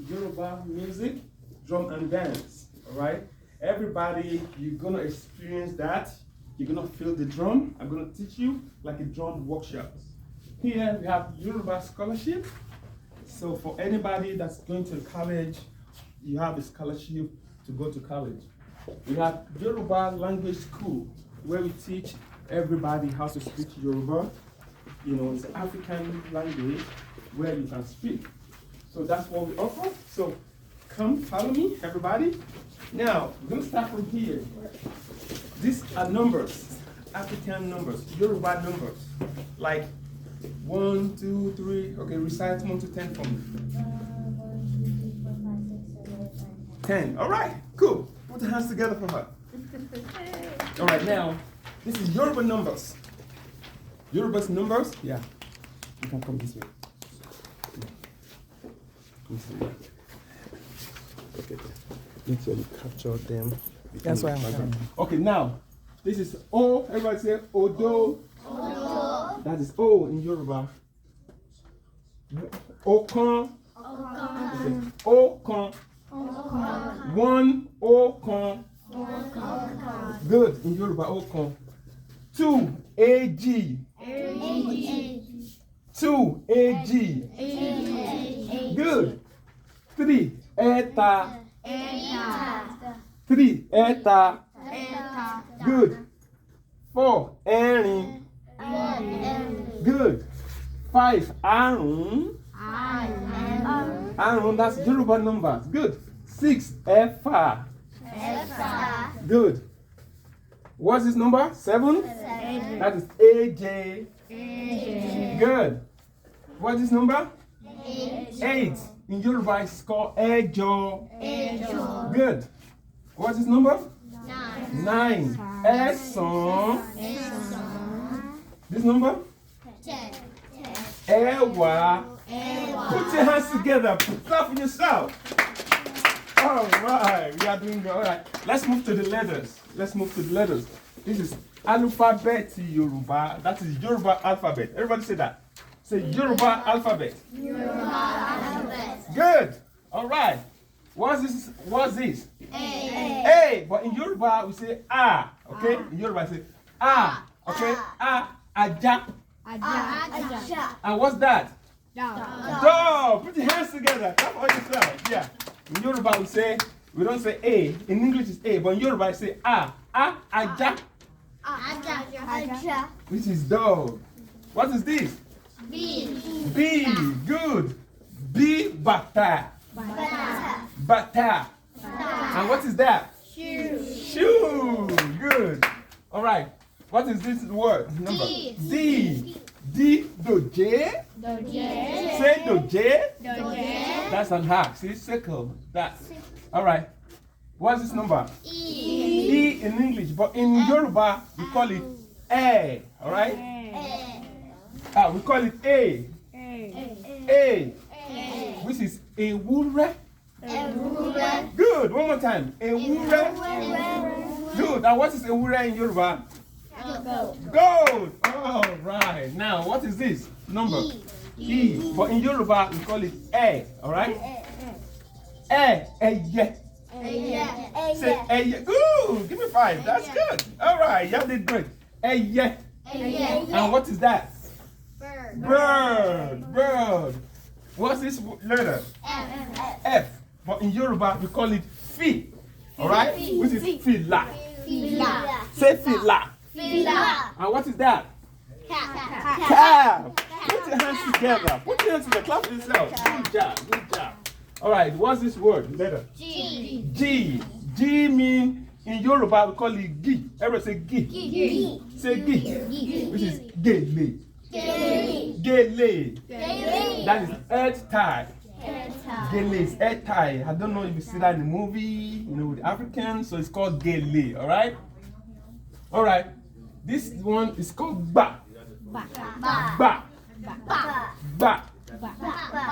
Yoruba music, drum and dance. All right, everybody, you're gonna experience that. You're gonna feel the drum. I'm gonna teach you like a drum workshop. Here we have Yoruba scholarship. So for anybody that's going to college, you have a scholarship to go to college. We have Yoruba language school where we teach everybody how to speak Yoruba. You know, it's an African language where you can speak. So that's what we offer. So come follow me, everybody. Now, we're gonna start from here. These are numbers, African numbers, Yoruba numbers. Like 1, 2, 3. Okay, recite 1 to 10 for me. 10. All right, cool. Put your hands together for her. All right, now, this is Yoruba numbers. Yoruba's numbers, yeah. You can come this way. Come this way. Okay, make sure you capture them. That's why I'm coming. Okay, now, this is O. Everybody say Odo. Odo. That is O in Yoruba. Okan. Okan. Okan. Okan. 1 Okan. Okan. Good in Yoruba. Okan. 2 AG. AG. 2 AG. AG. Good. 3 Eta. Eta. 3 Eta. Eta. Good. 4 Erin. Good. 5 Arun. Arun, that's Yoruba numbers. Good. 6 Efa. Efa. Good. What's this number? 7? That is AJ. AJ. Good. What's this number? 8. In Yoruba, it's called Ejo. Ejo. Good. What's this number? 9. Eson. This number? 10. Ewa. Put your hands together. Clap for yourself. All right, we are doing good. All right, let's move to the letters. This is alphabet Yoruba. That is Yoruba alphabet. Everybody say that. Say Yoruba alphabet. Yoruba alphabet. Good. All right. What's this? A. But in Yoruba we say A. Okay. In Yoruba we say A. Okay. A. Aja. Aja. And what's that? Dog. Put your hands together. Clap for yourself. Yeah. In Yoruba we don't say A. In English it's A, but in Yoruba I say A. A. Aja. Aja. Which is dog. What is this? B. B. Good. B. Bata. Bata. And what is that? Shoe. Good. All right. What is this word? Number? D. D. Doje. Say doje. That's an hack. See, circle. That. All right. What's this number? E in English, but in Yoruba we call it A. All right. We call it A. A. Which is ewure. Good. One more time. Ewure. Good. And what is ewure in Yoruba? Goat. All right. Now, what is this number? E. But in Yoruba, we call it A. All right? Eye. Say eye. Ooh, give me 5. That's good. All right. Y'all did great. Eye. And what is that? Bird. What's this letter? F. But in Yoruba, we call it Fi. All right? Which is Fila. Say Fila. And what is that? Calf. Put your hands together. Clap for yourself. Good job. All right, what's this word? Letter? G. G mean in Yoruba we call it Gi. Everybody say Gi. Say Gi. Which is Gele. That is head tie. Gele is head tie. I don't know if you see that in the movie, you know, with the Africans, so it's called Gele. All right. This one is called Ba.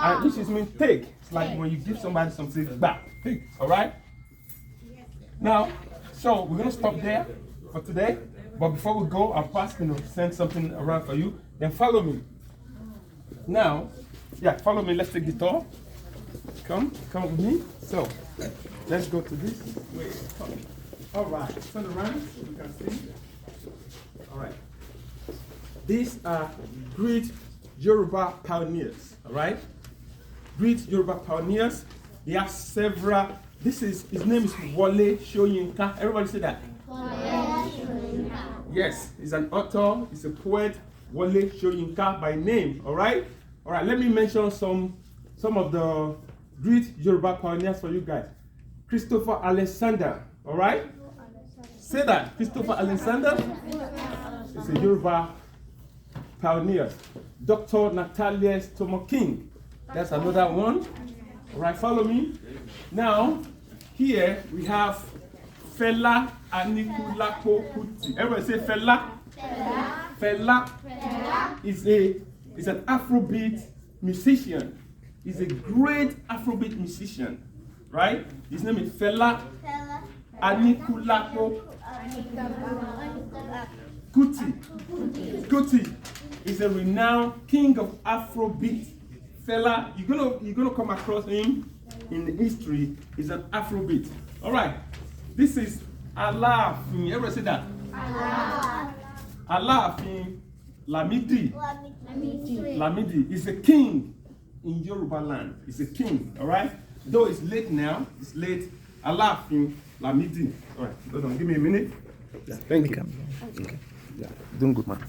And which is mean take. It's like when you give somebody something, Ba. Take. All right. Now, so we're gonna stop there for today. But before we go, I'll pass, send something around for you. Then follow me. Now, follow me. Let's take the tour. Come with me. So, let's go to this. Wait, come. All right, turn around so you can see. All right. These are great Yoruba pioneers, all right? Great Yoruba pioneers. They have several. His name is Wole Soyinka. Everybody say that. Yes, he's an author, he's a poet, Wole Soyinka by name, all right? All right, let me mention some of the great Yoruba pioneers for you guys. Christopher Alexander, all right? Say that, Christopher Alexander is a Yoruba pioneer. Dr. Natalia Stomoking, that's another one. All right, follow me. Now, here we have Fela Anikulapo Kuti. Everybody say Fela. Fela is an Afrobeat musician. He's a great Afrobeat musician, right? His name is Fela Anikulapo Kuti. Kuti is a renowned king of Afrobeat. Fela, you're gonna come across him in the history. He's an Afrobeat. All right. This is Alaafin. Everybody say that. Alaafin Lamidi. Lamidi is a king in Yoruba land. He's a king. All right. Though it's late now. It's late. Alaafin Lamidi. All right. Hold on. Give me a minute. Yeah, thank you. Okay. Yeah. Doing good, man.